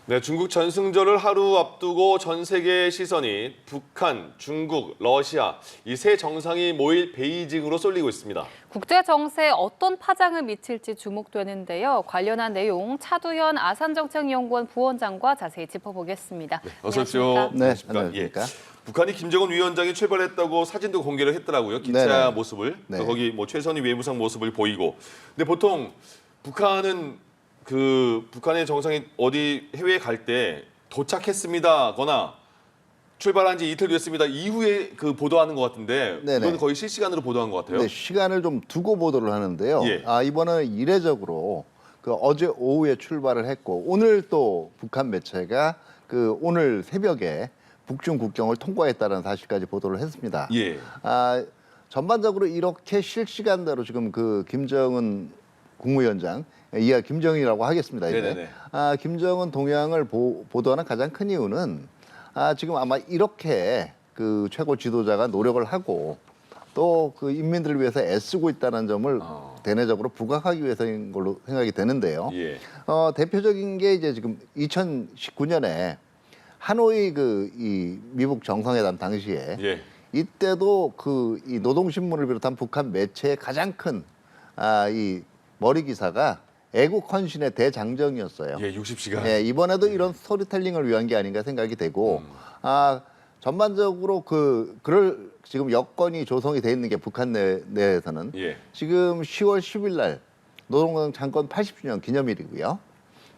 네, 중국 전승절을 하루 앞두고 전 세계의 시선이 북한, 중국, 러시아 이 세 정상이 모일 베이징으로 쏠리고 있습니다. 국제 정세에 어떤 파장을 미칠지 주목되는데요. 관련한 내용 차두현 아산정책연구원 부원장과 자세히 짚어보겠습니다. 네, 어서 오십시오. 네, 안녕하십니까. 예. 북한이 김정은 위원장이 출발했다고 사진도 공개를 했더라고요. 기차 네네. 모습을. 네. 거기 뭐 최선희 외무상 모습을 보이고. 근데 보통 북한은 북한의 정상이 어디 해외에 갈 때 도착했습니다거나 출발한 지 이틀 됐습니다. 이후에 보도하는 것 같은데 네네. 이건 거의 실시간으로 보도한 것 같아요. 네, 시간을 좀 두고 보도를 하는데요. 예. 이번은 이례적으로 어제 오후에 출발을 했고 오늘 또 북한 매체가 오늘 새벽에 북중 국경을 통과했다는 사실까지 보도를 했습니다. 예. 전반적으로 이렇게 실시간대로 지금 김정은 국무위원장, 이하 김정은이라고 하겠습니다. 이제. 네네네. 김정은 동향을 보도하는 가장 큰 이유는 지금 아마 이렇게 최고 지도자가 노력을 하고 또 인민들을 위해서 애쓰고 있다는 점을 대내적으로 부각하기 위해서인 걸로 생각이 되는데요. 예. 대표적인 게 이제 지금 2019년에 하노이 이 미국 정상회담 당시에 예. 이때도 이 노동신문을 비롯한 북한 매체의 가장 큰 이 머리 기사가 애국 헌신의 대장정이었어요. 예, 60시간. 예, 이번에도 이런 스토리텔링을 위한 게 아닌가 생각이 되고 전반적으로 지금 여건이 조성이 돼 있는 게 북한 내에서는 예. 지금 10월 10일 날 노동당 창건 80주년 기념일이고요.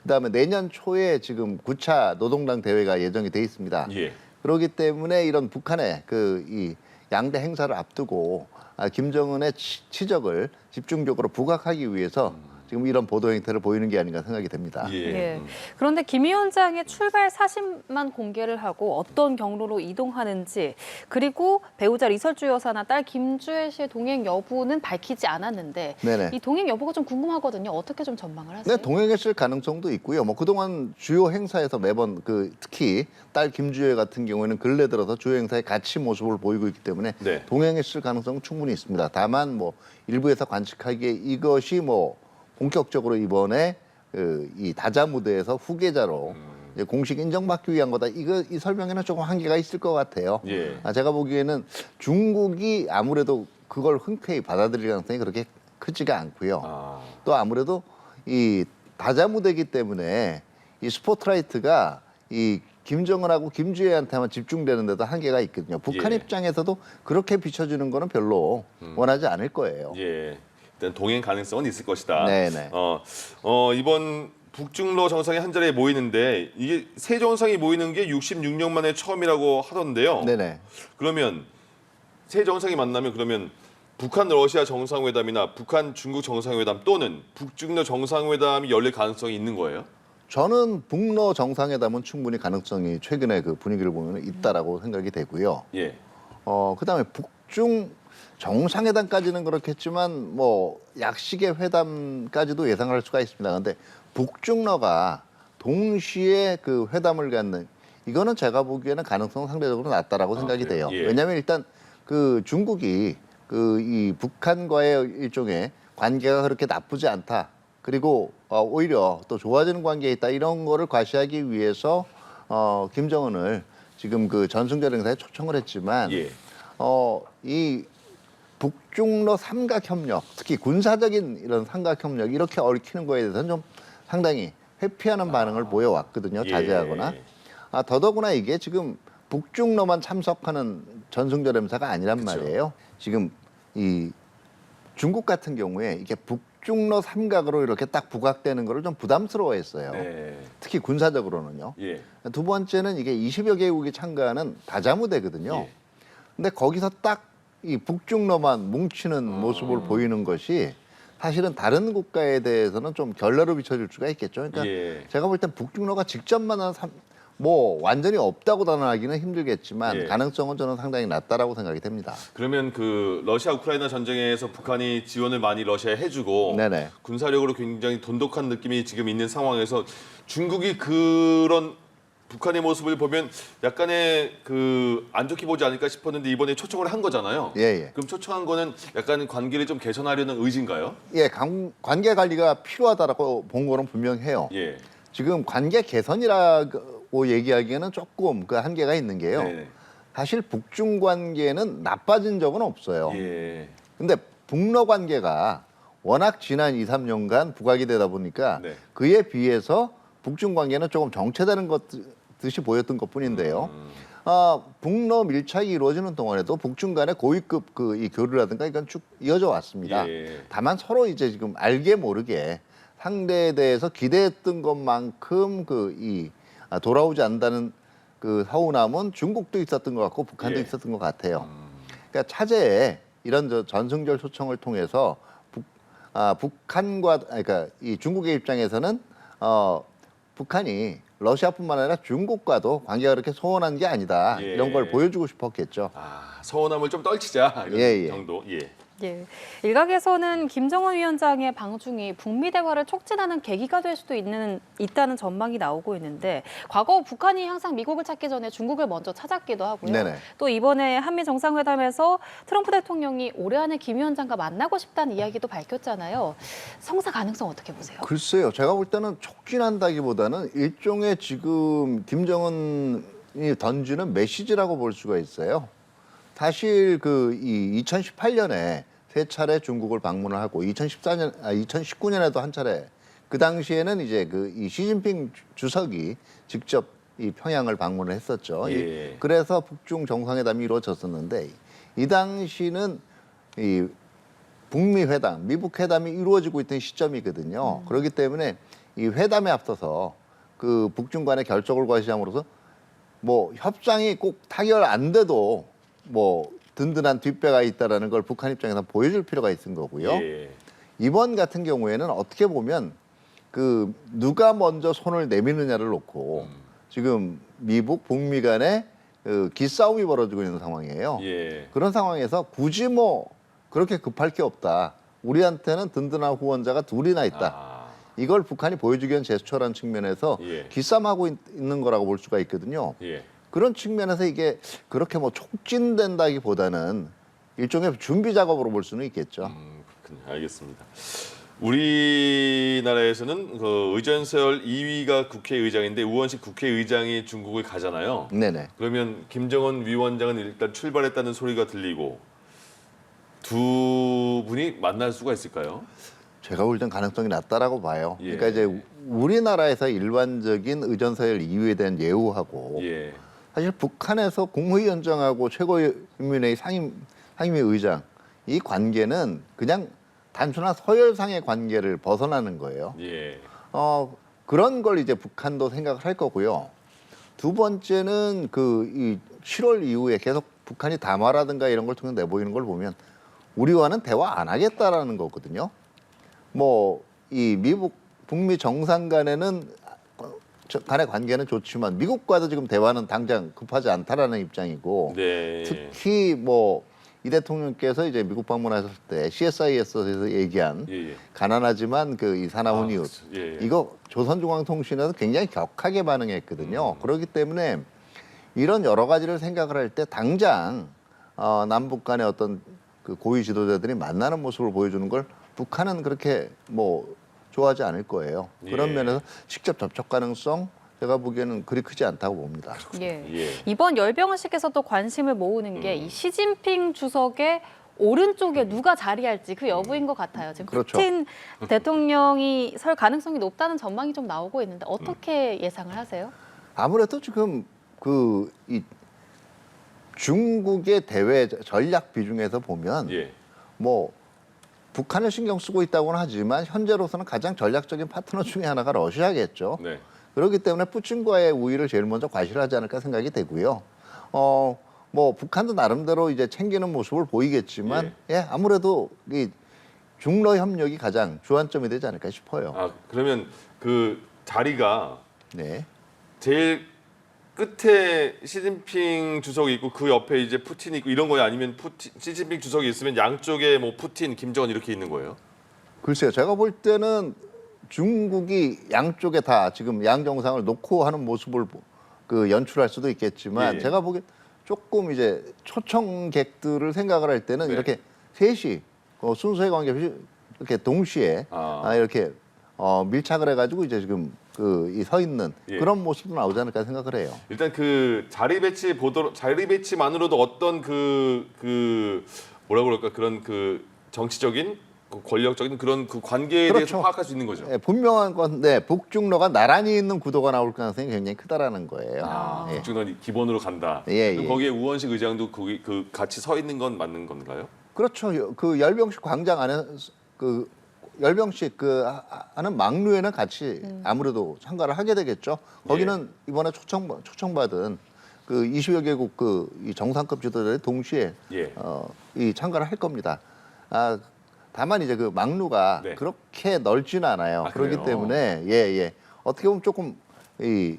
그다음에 내년 초에 지금 9차 노동당 대회가 예정이 돼 있습니다. 예. 그렇기 때문에 이런 북한의 이 양대 행사를 앞두고 김정은의 치적을 집중적으로 부각하기 위해서 지금 이런 보도 행태를 보이는 게 아닌가 생각이 됩니다. 예. 예. 그런데 김 위원장의 출발 사진만 공개를 하고 어떤 경로로 이동하는지 그리고 배우자 리설주 여사나 딸 김주혜 씨의 동행 여부는 밝히지 않았는데 네네. 이 동행 여부가 좀 궁금하거든요. 어떻게 좀 전망을 하세요? 네, 동행했을 가능성도 있고요. 그동안 주요 행사에서 매번 특히 딸 김주혜 같은 경우에는 근래 들어서 주요 행사에 같이 모습을 보이고 있기 때문에 네. 동행했을 가능성은 충분히 있습니다. 다만 일부에서 관측하기에 이것이 본격적으로 이번에 이 다자 무대에서 후계자로 이제 공식 인정받기 위한 거다. 이 설명에는 조금 한계가 있을 것 같아요. 예. 제가 보기에는 중국이 아무래도 그걸 흔쾌히 받아들일 가능성이 그렇게 크지가 않고요. 또 아무래도 이 다자 무대이기 때문에 이 스포트라이트가 이 김정은하고 김주혜한테만 집중되는데도 한계가 있거든요. 북한 예. 입장에서도 그렇게 비춰주는 거는 별로 원하지 않을 거예요. 예. 일단 동행 가능성은 있을 것이다. 네네. 이번 북중러 정상이 한 자리에 모이는데 이게 세 정상이 모이는 게 66년 만에 처음이라고 하던데요. 네네. 그러면 세 정상이 만나면 그러면 북한 러시아 정상회담이나 북한 중국 정상회담 또는 북중러 정상회담이 열릴 가능성이 있는 거예요? 저는 북러 정상회담은 충분히 가능성이 최근에 분위기를 보면 있다라고 생각이 되고요. 예. 그다음에 북중 정상회담까지는 그렇겠지만 약식의 회담까지도 예상할 수가 있습니다. 그런데 북중러가 동시에 회담을 갖는 이거는 제가 보기에는 가능성은 상대적으로 낮다라고 생각이 그래요? 돼요. 예. 왜냐하면 일단 중국이 이 북한과의 일종의 관계가 그렇게 나쁘지 않다. 그리고 오히려 또 좋아지는 관계에 있다. 이런 거를 과시하기 위해서 김정은을 지금 전승절 행사에 초청을 했지만 예. 이 북중러 삼각협력, 특히 군사적인 이런 삼각협력 이렇게 얽히는 거에 대해서는 좀 상당히 회피하는 반응을 보여왔거든요. 예. 자제하거나. 더더구나 이게 지금 북중러만 참석하는 전승절 행사가 아니란 그쵸. 말이에요. 지금 이 중국 같은 경우에 이게 북중러 삼각으로 이렇게 딱 부각되는 거를 좀 부담스러워했어요. 네. 특히 군사적으로는요. 예. 두 번째는 이게 20여 개국이 참가하는 다자무대거든요. 예. 근데 거기서 딱 이 북중러만 뭉치는 모습을 보이는 것이 사실은 다른 국가에 대해서는 좀 결례로 비춰질 수가 있겠죠. 그러니까 예. 제가 볼 땐 북중러가 직접 만나는 완전히 없다고 단언하기는 힘들겠지만 예. 가능성은 저는 상당히 낮다라고 생각이 됩니다. 그러면 러시아 우크라이나 전쟁에서 북한이 지원을 많이 러시아에 해주고 네네. 군사력으로 굉장히 돈독한 느낌이 지금 있는 상황에서 중국이 그런 북한의 모습을 보면 약간의 안 좋게 보지 않을까 싶었는데 이번에 초청을 한 거잖아요. 예. 그럼 초청한 거는 약간 관계를 좀 개선하려는 의지인가요? 예, 관계 관리가 필요하다라고 본 거는 분명해요. 예. 지금 관계 개선이라고 얘기하기에는 조금 그 한계가 있는 게요. 네. 사실 북중 관계는 나빠진 적은 없어요. 예. 근데 북러 관계가 워낙 지난 2, 3년간 부각이 되다 보니까 네. 그에 비해서 북중 관계는 조금 정체되는 듯이 보였던 것뿐인데요. 북러 밀착이 이루어지는 동안에도 북중 간의 고위급 그 이 교류라든가 이건 쭉 이어져 왔습니다. 예. 다만 서로 이제 지금 알게 모르게 상대에 대해서 기대했던 것만큼 돌아오지 않는다는 그 서운함은 중국도 있었던 것 같고 북한도 예. 있었던 것 같아요. 그러니까 차제에 이런 전승절 소청을 통해서 북한과 그러니까 이 중국의 입장에서는 북한이 러시아뿐만 아니라 중국과도 관계가 그렇게 소원한 게 아니다. 예. 이런 걸 보여주고 싶었겠죠. 서운함을 좀 떨치자 이런 예, 예. 정도. 예. 예. 일각에서는 김정은 위원장의 방중이 북미 대화를 촉진하는 계기가 될 수도 있다는 전망이 나오고 있는데 과거 북한이 항상 미국을 찾기 전에 중국을 먼저 찾았기도 하고요. 네네. 또 이번에 한미 정상회담에서 트럼프 대통령이 올해 안에 김 위원장과 만나고 싶다는 이야기도 밝혔잖아요. 성사 가능성 어떻게 보세요? 글쎄요. 제가 볼 때는 촉진한다기보다는 일종의 지금 김정은이 던지는 메시지라고 볼 수가 있어요. 사실 이 2018년에 세 차례 중국을 방문을 하고 2019년에도 한 차례. 그 당시에는 이제 이 시진핑 주석이 직접 이 평양을 방문을 했었죠. 예. 그래서 북중 정상회담이 이루어졌었는데 이 당시는 이 북미 회담, 미북 회담이 이루어지고 있던 시점이거든요. 그렇기 때문에 이 회담에 앞서서 그 북중 간의 결속을 과시함으로써 뭐 협상이 꼭 타결 안 돼도 뭐 든든한 뒷배가 있다라는 걸 북한 입장에서 보여줄 필요가 있는 거고요. 예. 이번 같은 경우에는 어떻게 보면 그 누가 먼저 손을 내미느냐를 놓고 지금 미북 북미 간의 그 기싸움이 벌어지고 있는 상황이에요. 예. 그런 상황에서 굳이 뭐 그렇게 급할 게 없다. 우리한테는 든든한 후원자가 둘이나 있다. 이걸 북한이 보여주기 위한 제스처라는 측면에서 예. 기싸움하고 있는 거라고 볼 수가 있거든요. 예. 그런 측면에서 이게 그렇게 뭐 촉진된다기보다는 일종의 준비 작업으로 볼 수는 있겠죠. 그렇군요. 알겠습니다. 우리나라에서는 그 의전서열 2위가 국회의장인데 우원식 국회의장이 중국을 가잖아요. 네네. 그러면 김정은 위원장은 일단 출발했다는 소리가 들리고 두 분이 만날 수가 있을까요? 제가 볼 땐 가능성이 낮다라고 봐요. 예. 그러니까 이제 우리나라에서 일반적인 의전서열 2위에 대한 예우하고 예. 사실 북한에서 국무위원장하고 최고인민회의 상임위 의장 이 관계는 그냥 단순한 서열상의 관계를 벗어나는 거예요. 예. 그런 걸 이제 북한도 생각을 할 거고요. 두 번째는 이 7월 이후에 계속 북한이 담화라든가 이런 걸 통해 내보이는 걸 보면 우리와는 대화 안 하겠다라는 거거든요. 뭐 이 미국 북미 정상 간의 관계는 좋지만 미국과도 지금 대화는 당장 급하지 않다라는 입장이고 네. 특히 뭐 이 대통령께서 이제 미국 방문하셨을 때 CSIS에서 얘기한 예. 가난하지만 이 사나운 이웃 예. 이거 조선중앙통신에서 굉장히 격하게 반응했거든요. 그렇기 때문에 이런 여러 가지를 생각을 할 때 당장 남북 간의 어떤 그 고위 지도자들이 만나는 모습을 보여주는 걸 북한은 그렇게 뭐 좋아하지 않을 거예요. 그런 예. 면에서 직접 접촉 가능성 제가 보기에는 그리 크지 않다고 봅니다. 예. 예. 이번 열병식에서 또 관심을 모으는 게 이 시진핑 주석의 오른쪽에 누가 자리할지 그 여부인 것 같아요. 지금 그렇죠. 푸틴 대통령이 설 가능성이 높다는 전망이 좀 나오고 있는데 어떻게 예상을 하세요? 아무래도 지금 이 중국의 대외 전략 비중에서 보면 예. 뭐 북한을 신경 쓰고 있다고는 하지만 현재로서는 가장 전략적인 파트너 중에 하나가 러시아겠죠. 네. 그렇기 때문에 푸틴과의 우위를 제일 먼저 과시하지 않을까 생각이 되고요. 뭐 북한도 나름대로 이제 챙기는 모습을 보이겠지만 예, 아무래도 이 중러 협력이 가장 주안점이 되지 않을까 싶어요. 그러면 그 자리가 네. 제일 끝에 시진핑 주석이 있고 그 옆에 이제 푸틴이 있고 이런 거예요? 아니면 시진핑 주석이 있으면 양쪽에 뭐 푸틴, 김정은 이렇게 있는 거예요? 글쎄요. 제가 볼 때는 중국이 양쪽에 다 지금 양 정상을 놓고 하는 모습을 연출할 수도 있겠지만 예. 제가 보기엔 조금 이제 초청객들을 생각을 할 때는 네. 이렇게 셋이 순서의 관계없이 이렇게 동시에 이렇게 밀착을 해가지고 이제 지금 이 서 있는 예. 그런 모습도 나오지 않을까 생각을 해요. 일단 그 자리 배치만으로도 어떤 뭐라 그럴까 그런 그 정치적인 그 권력적인 그런 그 관계에 그렇죠. 대해서 파악할 수 있는 거죠. 예, 분명한 건데 북중로가 나란히 있는 구도가 나올 가능성이 굉장히 크다라는 거예요. 예. 북중론 기본으로 간다. 예, 그럼 예. 거기에 우원식 의장도 그 같이 서 있는 건 맞는 건가요? 그렇죠. 그 열병식 광장 안에 그 열병식 하는 막루에는 같이 아무래도 참가를 하게 되겠죠. 거기는 이번에 초청받은 그 20여 개국 이 정상급 지도자들이 동시에 예. 이 참가를 할 겁니다. 다만 이제 그 막루가 네. 그렇게 넓지는 않아요. 아, 그렇기 그래요? 때문에 예. 어떻게 보면 조금 이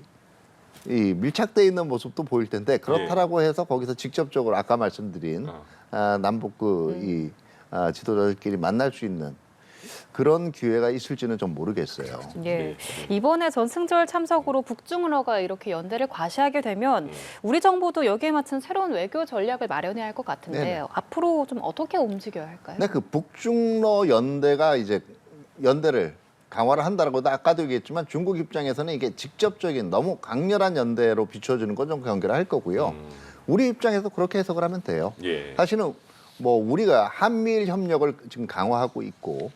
밀착돼 있는 모습도 보일 텐데 그렇다라고 해서 거기서 직접적으로 아까 말씀드린 남북 지도자들끼리 만날 수 있는 그런 기회가 있을지는 좀 모르겠어요. 예. 이번에 전승절 참석으로 북중러가 이렇게 연대를 과시하게 되면 우리 정부도 여기에 맞춘 새로운 외교 전략을 마련해야 할 것 같은데 네네. 앞으로 좀 어떻게 움직여야 할까요? 근데 그 북중러 연대가 이제 연대를 강화를 한다라고도 아까도 얘기했지만 중국 입장에서는 이게 직접적인 너무 강렬한 연대로 비춰지는 건 좀 경계를 할 거고요. 우리 입장에서 그렇게 해석을 하면 돼요. 예. 사실은 뭐 우리가 한미일 협력을 지금 강화하고 있고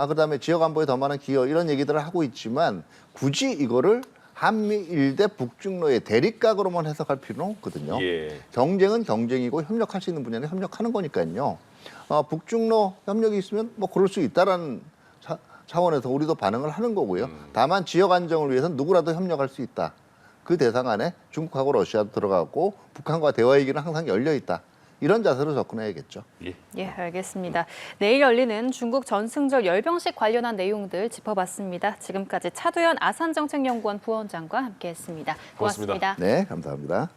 그다음에 지역 안보에 더 많은 기여 이런 얘기들을 하고 있지만 굳이 이거를 한미일 대 북중로의 대립각으로만 해석할 필요는 없거든요. 예. 경쟁은 경쟁이고 협력할 수 있는 분야는 협력하는 거니까요. 북중로 협력이 있으면 뭐 그럴 수 있다라는 차원에서 우리도 반응을 하는 거고요. 다만 지역 안정을 위해서는 누구라도 협력할 수 있다. 그 대상 안에 중국하고 러시아도 들어가고 북한과 대화의 길은 항상 열려 있다. 이런 자세로 접근해야겠죠. 예. 예, 알겠습니다. 내일 열리는 중국 전승절 열병식 관련한 내용들 짚어봤습니다. 지금까지 차두현 아산정책연구원 부원장과 함께했습니다. 고맙습니다. 고맙습니다. 네, 감사합니다.